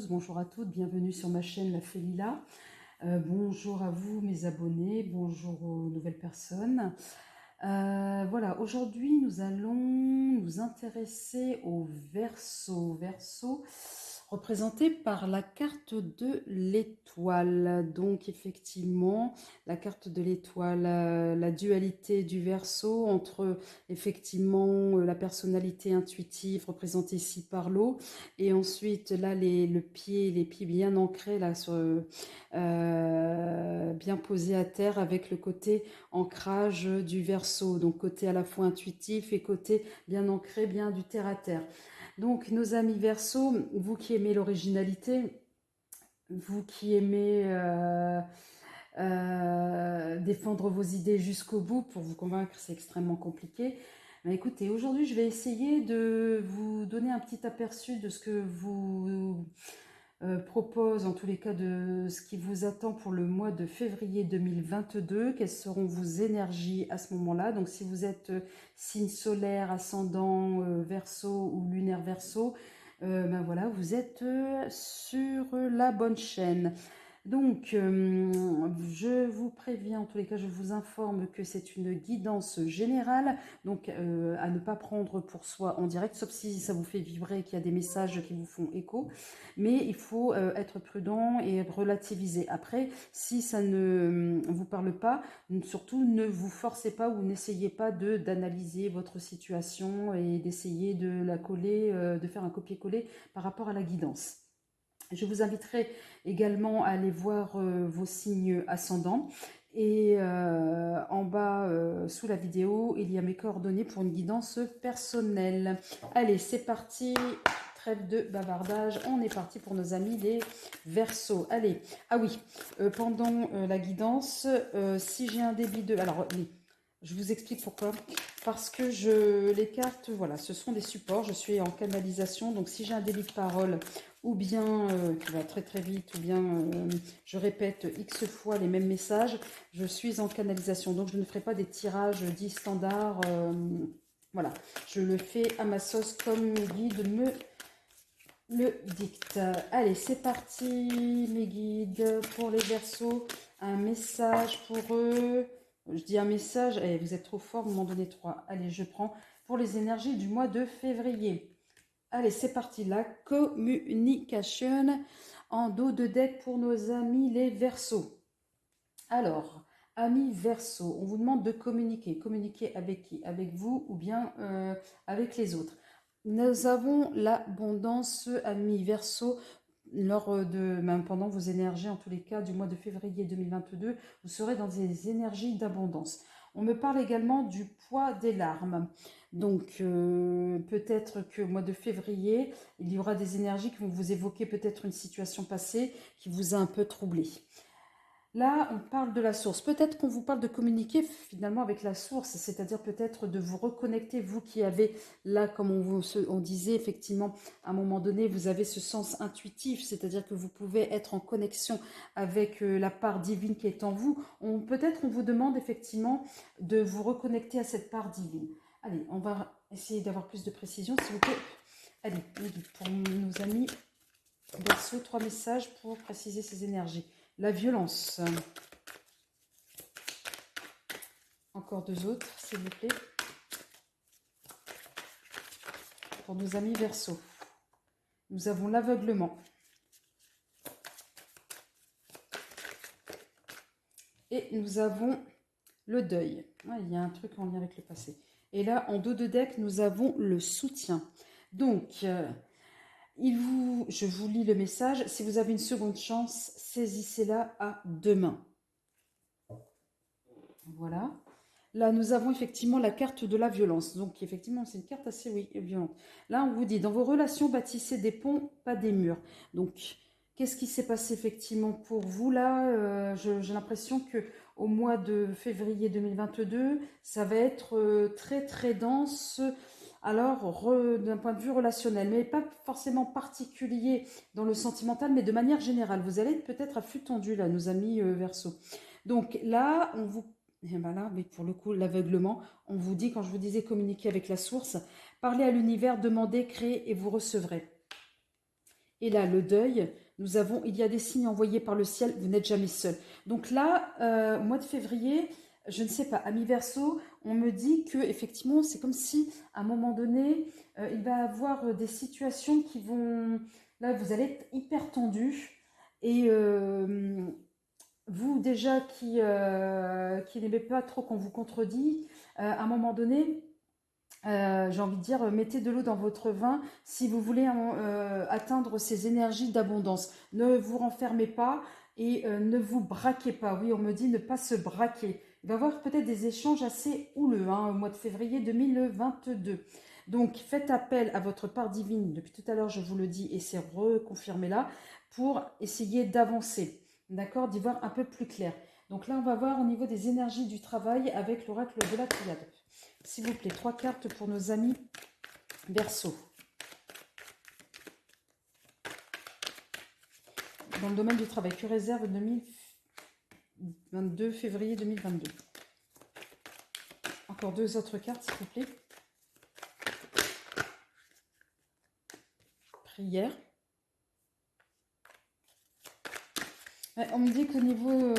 tous, bonjour à toutes, bienvenue sur ma chaîne La Fée Lila. Bonjour à vous mes abonnés, bonjour aux nouvelles personnes. Voilà, aujourd'hui nous allons nous intéresser au Verseau. Verseau représenté par la carte de l'étoile. Donc effectivement, la carte de l'étoile, la dualité du Verseau entre effectivement la personnalité intuitive représentée ici par l'eau et ensuite là les pieds bien ancrés là sur bien posés à terre avec le côté ancrage du Verseau, donc côté à la fois intuitif et côté bien ancré, bien du terre à terre. Donc nos amis Verseau, vous qui aimez l'originalité, vous qui aimez défendre vos idées jusqu'au bout, pour vous convaincre c'est extrêmement compliqué. Mais écoutez, aujourd'hui je vais essayer de vous donner un petit aperçu de ce que vous propose en tous les cas de ce qui vous attend pour le mois de février 2022, quelles seront vos énergies à ce moment-là. Donc si vous êtes signe solaire, ascendant Verseau ou lunaire Verseau, ben voilà, vous êtes sur la bonne chaîne. Donc, je vous préviens, en tous les cas, je vous informe que c'est une guidance générale, donc à ne pas prendre pour soi en direct, sauf si ça vous fait vibrer, qu'il y a des messages qui vous font écho, mais il faut être prudent et relativiser. Après, si ça ne vous parle pas, surtout ne vous forcez pas ou n'essayez pas d'analyser votre situation et d'essayer de la coller, de faire un copier-coller par rapport à la guidance. Je vous inviterai également à aller voir vos signes ascendants. Et en bas, sous la vidéo, il y a mes coordonnées pour une guidance personnelle. Allez, c'est parti. Trêve de bavardage. On est parti pour nos amis les Verseaux. Allez, ah oui, pendant la guidance, si j'ai un débit de... Alors, oui, je vous explique pourquoi. Parce que les cartes, voilà, ce sont des supports. Je suis en canalisation. Donc, si j'ai un débit de parole ou bien qui va très très vite, ou bien je répète X fois les mêmes messages, je suis en canalisation. Donc, je ne ferai pas des tirages dits standards. Voilà, je le fais à ma sauce comme mes guides me le dictent. Allez, c'est parti, mes guides, pour les Verseaux. Un message pour eux. Je dis un message, eh, vous êtes trop fort, vous m'en donnez 3. Allez, je prends pour les énergies du mois de février. Allez, c'est parti, la communication en dos de deck pour nos amis les Verseaux. Alors, amis Verseaux, on vous demande de communiquer. Communiquer avec qui? Avec vous ou bien avec les autres. Nous avons l'abondance, amis Verseaux, même pendant vos énergies, en tous les cas, du mois de février 2022, vous serez dans des énergies d'abondance. On me parle également du poids des larmes. Donc, peut-être qu'au mois de février, il y aura des énergies qui vont vous évoquer peut-être une situation passée qui vous a un peu troublé. Là, on parle de la source. Peut-être qu'on vous parle de communiquer finalement avec la source, c'est-à-dire peut-être de vous reconnecter, vous qui avez là, comme on disait effectivement, à un moment donné, vous avez ce sens intuitif, c'est-à-dire que vous pouvez être en connexion avec la part divine qui est en vous. Peut-être on vous demande effectivement de vous reconnecter à cette part divine. Allez, on va essayer d'avoir plus de précision, s'il vous plaît. Allez, pour nos amis Verseau, 3 messages pour préciser ces énergies. La violence. Encore 2 autres, s'il vous plaît. Pour nos amis Verseau. Nous avons l'aveuglement. Et nous avons le deuil. Ah, il y a un truc en lien avec le passé. Et là, en dos de deck, nous avons le soutien. Donc, je vous lis le message. Si vous avez une seconde chance, saisissez-la à 2 mains. Voilà. Là, nous avons effectivement la carte de la violence. Donc, effectivement, c'est une carte assez, oui, violente. Là, on vous dit, dans vos relations, bâtissez des ponts, pas des murs. Donc, qu'est-ce qui s'est passé effectivement pour vous là? J'ai l'impression que au mois de février 2022, ça va être très, très dense. Alors, d'un point de vue relationnel, mais pas forcément particulier dans le sentimental, mais de manière générale. Vous allez être peut-être à flux tendu, là, nos amis Verseau. Donc là, on vous... Et ben là, mais pour le coup, l'aveuglement, on vous dit, quand je vous disais communiquer avec la source, parlez à l'univers, demandez, créez et vous recevrez. Et là, le deuil, nous avons, il y a des signes envoyés par le ciel, vous n'êtes jamais seul. Donc là, au mois de février, je ne sais pas, ami Verseau, on me dit que effectivement, c'est comme si, à un moment donné, il va y avoir des situations qui vont... Là, vous allez être hyper tendu. Et vous, déjà, qui n'aimez pas trop qu'on vous contredit, à un moment donné, j'ai envie de dire, mettez de l'eau dans votre vin si vous voulez atteindre ces énergies d'abondance. Ne vous renfermez pas et ne vous braquez pas. Oui, on me dit ne pas se braquer. Il va y avoir peut-être des échanges assez houleux au mois de février 2022. Donc, faites appel à votre part divine. Depuis tout à l'heure, je vous le dis et c'est reconfirmé là pour essayer d'avancer. D'accord, d'y voir un peu plus clair. Donc là, on va voir au niveau des énergies du travail avec l'oracle de la triade. S'il vous plaît, 3 cartes pour nos amis Verseau. Dans le domaine du travail, que réserve 22 février 2022. Encore 2 autres cartes, s'il vous plaît. Prière. Ouais, on me dit qu'au niveau...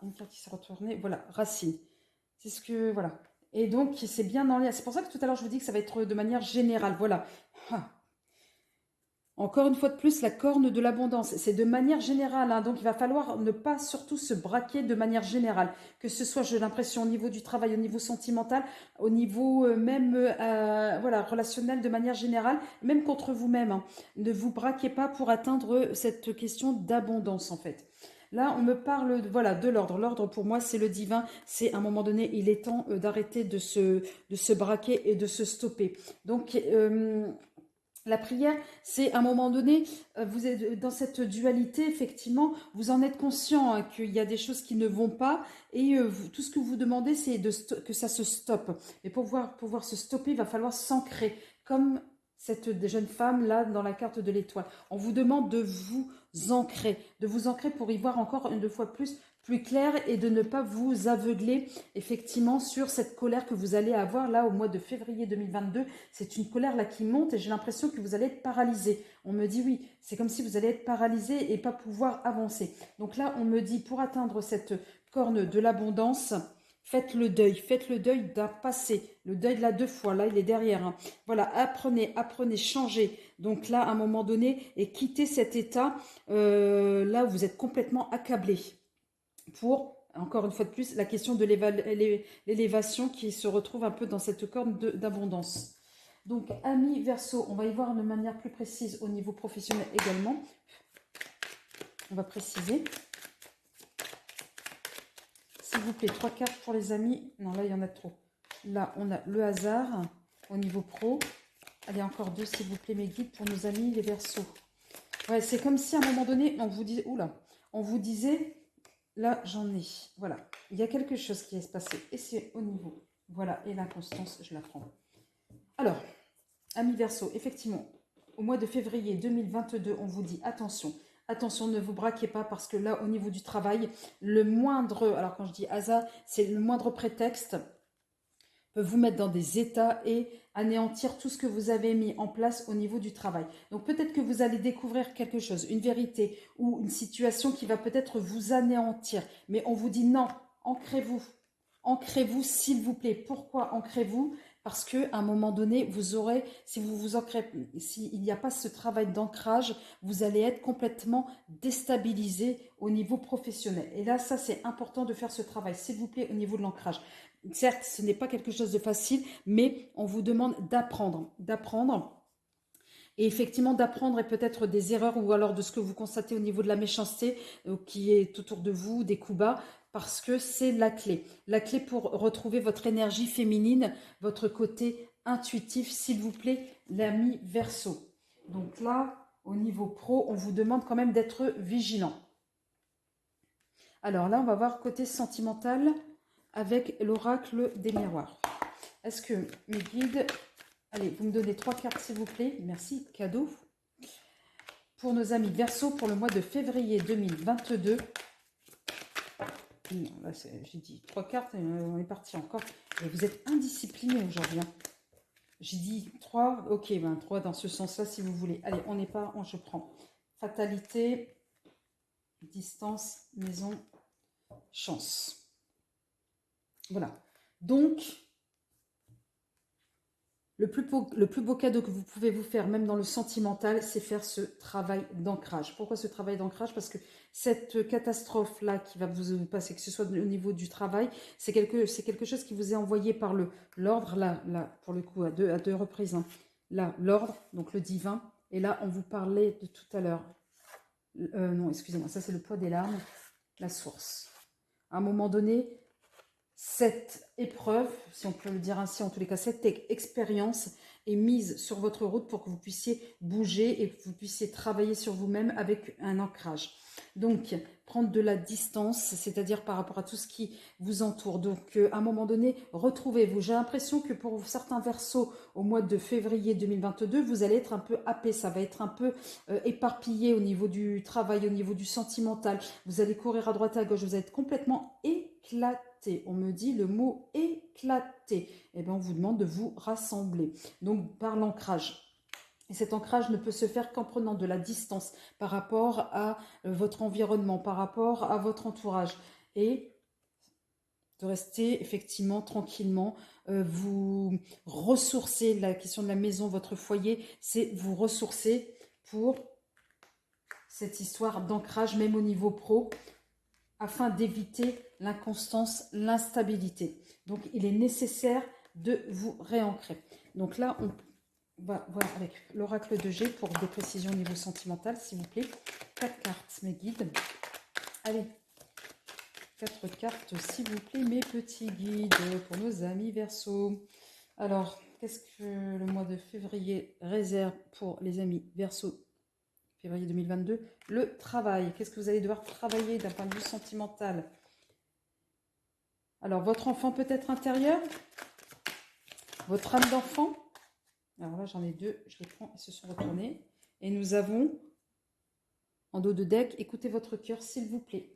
une carte qui s'est retournée. Voilà, racine. C'est ce que... Voilà. Et donc, c'est bien dans les... C'est pour ça que tout à l'heure, je vous dis que ça va être de manière générale. Voilà. Encore une fois de plus, la corne de l'abondance, c'est de manière générale, donc il va falloir ne pas surtout se braquer de manière générale, que ce soit, j'ai l'impression, au niveau du travail, au niveau sentimental, au niveau même voilà, relationnel de manière générale, même contre vous-même. Ne vous braquez pas pour atteindre cette question d'abondance en fait. Là, on me parle voilà, de l'ordre. L'ordre, pour moi, c'est le divin. C'est à un moment donné, il est temps d'arrêter de se braquer et de se stopper. Donc, la prière, c'est à un moment donné, vous êtes dans cette dualité, effectivement, vous en êtes conscient qu'il y a des choses qui ne vont pas et tout ce que vous demandez, c'est que ça se stoppe. Mais pour pouvoir se stopper, il va falloir s'ancrer, comme cette jeune femme là dans la carte de l'étoile. On vous demande de vous ancrer pour y voir encore une fois plus clair et de ne pas vous aveugler effectivement sur cette colère que vous allez avoir là au mois de février 2022. C'est une colère là qui monte et j'ai l'impression que vous allez être paralysé. On me dit oui, c'est comme si vous allez être paralysé et pas pouvoir avancer. Donc là, on me dit pour atteindre cette corne de l'abondance, faites le deuil d'un passé, le deuil de la 2 fois, là il est derrière. Voilà, apprenez, changez. Donc là, à un moment donné, et quittez cet état là où vous êtes complètement accablé pour, encore une fois de plus, la question de l'élévation qui se retrouve un peu dans cette corne d'abondance. Donc, amis Verseau, on va y voir de manière plus précise au niveau professionnel également. On va préciser. S'il vous plaît, 3 cartes pour les amis. Non, là, il y en a trop. Là, on a le hasard au niveau pro. Allez, encore 2, s'il vous plaît, mes guides, pour nos amis les Verseaux. Ouais, c'est comme si à un moment donné, on vous disait, oula, on vous disait... Là, j'en ai. Voilà. Il y a quelque chose qui va se passer. Et c'est au niveau. Voilà. Et l'inconstance, je la prends. Alors, amis Verseau, effectivement, au mois de février 2022, on vous dit attention. Attention, ne vous braquez pas parce que là, au niveau du travail, le moindre... Alors, quand je dis hasard, c'est le moindre prétexte peut vous mettre dans des états et anéantir tout ce que vous avez mis en place au niveau du travail. Donc peut-être que vous allez découvrir quelque chose, une vérité ou une situation qui va peut-être vous anéantir. Mais on vous dit non, ancrez-vous. Ancrez-vous s'il vous plaît. Pourquoi ancrez-vous? Parce qu'à un moment donné, vous aurez, si vous vous ancrez, s'il n'y a pas ce travail d'ancrage, vous allez être complètement déstabilisé au niveau professionnel. Et là, ça, c'est important de faire ce travail, s'il vous plaît, au niveau de l'ancrage. Certes, ce n'est pas quelque chose de facile, mais on vous demande d'apprendre. Et effectivement, d'apprendre et peut-être des erreurs ou alors de ce que vous constatez au niveau de la méchanceté qui est autour de vous, des coups bas, parce que c'est la clé. La clé pour retrouver votre énergie féminine, votre côté intuitif, s'il vous plaît, l'ami Verseau. Donc là, au niveau pro, on vous demande quand même d'être vigilant. Alors là, on va voir côté sentimental avec l'oracle des miroirs. Est-ce que mes guides... Allez, vous me donnez 3 cartes, s'il vous plaît. Merci, cadeau. Pour nos amis Verseau, pour le mois de février 2022. Non, là, j'ai dit 3 cartes, on est parti encore. Et vous êtes indiscipliné aujourd'hui. J'ai dit 3, ok, ben 3 dans ce sens-là si vous voulez. Allez, on n'est pas, je prends. Fatalité, distance, maison, chance. Voilà. Donc, le plus beau cadeau que vous pouvez vous faire, même dans le sentimental, c'est faire ce travail d'ancrage. Pourquoi ce travail d'ancrage? Parce que cette catastrophe-là qui va vous passer, que ce soit au niveau du travail, c'est quelque chose qui vous est envoyé par l'ordre, là, pour le coup, à deux reprises. Hein. Là, l'ordre, donc le divin. Et là, on vous parlait de tout à l'heure. Non, excusez-moi, ça c'est le poids des larmes, la source. À un moment donné, cette épreuve, si on peut le dire ainsi, en tous les cas, cette expérience est mise sur votre route pour que vous puissiez bouger et que vous puissiez travailler sur vous-même avec un ancrage. Donc, prendre de la distance, c'est-à-dire par rapport à tout ce qui vous entoure. Donc, à un moment donné, retrouvez-vous. J'ai l'impression que pour certains versos, au mois de février 2022, vous allez être un peu happé, ça va être un peu éparpillé au niveau du travail, au niveau du sentimental. Vous allez courir à droite à gauche, vous allez être complètement éclaté. On me dit le mot éclaté. Eh bien, on vous demande de vous rassembler. Donc, par l'ancrage. Et cet ancrage ne peut se faire qu'en prenant de la distance par rapport à votre environnement, par rapport à votre entourage. Et de rester effectivement tranquillement, vous ressourcer. La question de la maison, votre foyer, c'est vous ressourcer pour cette histoire d'ancrage, même au niveau pro, afin d'éviter l'inconstance, l'instabilité. Donc, il est nécessaire de vous réancrer. Donc là, on va voir avec l'oracle de G pour des précisions au niveau sentimental, s'il vous plaît. 4 cartes, mes guides. Allez, 4 cartes, s'il vous plaît, mes petits guides pour nos amis Verseau. Alors, qu'est-ce que le mois de février réserve pour les amis Verseau? Février 2022, le travail. Qu'est-ce que vous allez devoir travailler d'un point de vue sentimental? Alors, votre enfant peut-être intérieur? Votre âme d'enfant? Alors là, j'en ai 2, je les prends, ils se sont retournés. Et nous avons, en dos de deck, écoutez votre cœur, s'il vous plaît.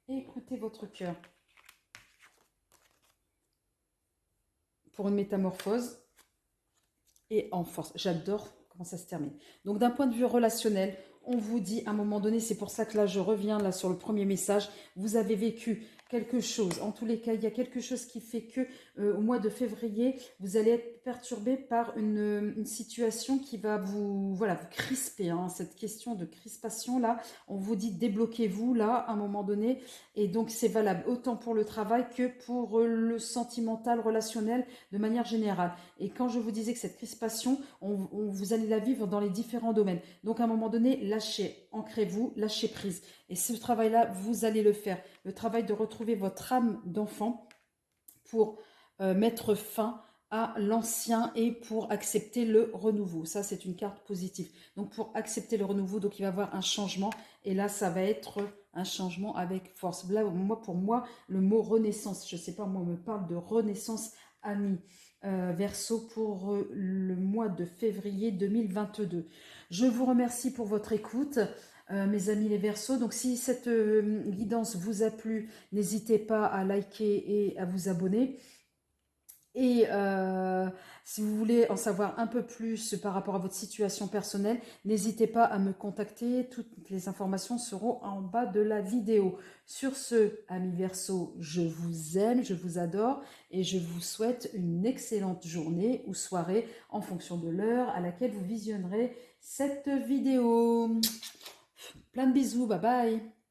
Écoutez votre cœur. Pour une métamorphose et en force. J'adore comment ça se termine. Donc, d'un point de vue relationnel, on vous dit à un moment donné, c'est pour ça que là, je reviens là sur le premier message, vous avez vécu quelque chose. En tous les cas, il y a quelque chose qui fait que au mois de février, vous allez être perturbé par une situation qui va vous, voilà, vous crisper. Hein. Cette question de crispation là, on vous dit débloquez-vous là à un moment donné. Et donc, c'est valable autant pour le travail que pour le sentimental, relationnel de manière générale. Et quand je vous disais que cette crispation, vous allez la vivre dans les différents domaines. Donc, à un moment donné, lâchez, ancrez-vous, lâchez prise. Et ce travail-là, vous allez le faire. Le travail de retrouver votre âme d'enfant pour mettre fin à l'ancien et pour accepter le renouveau. Ça, c'est une carte positive. Donc, pour accepter le renouveau, donc il va y avoir un changement. Et là, ça va être un changement avec force. Là, pour moi, le mot renaissance, je ne sais pas, moi, on me parle de renaissance amie. Verseau pour le mois de février 2022. Je vous remercie pour votre écoute. Mes amis les Verseaux. Donc si cette guidance vous a plu, n'hésitez pas à liker et à vous abonner. Et si vous voulez en savoir un peu plus par rapport à votre situation personnelle, n'hésitez pas à me contacter. Toutes les informations seront en bas de la vidéo. Sur ce, amis Verseaux, je vous aime, je vous adore et je vous souhaite une excellente journée ou soirée en fonction de l'heure à laquelle vous visionnerez cette vidéo. Plein de bisous, bye bye.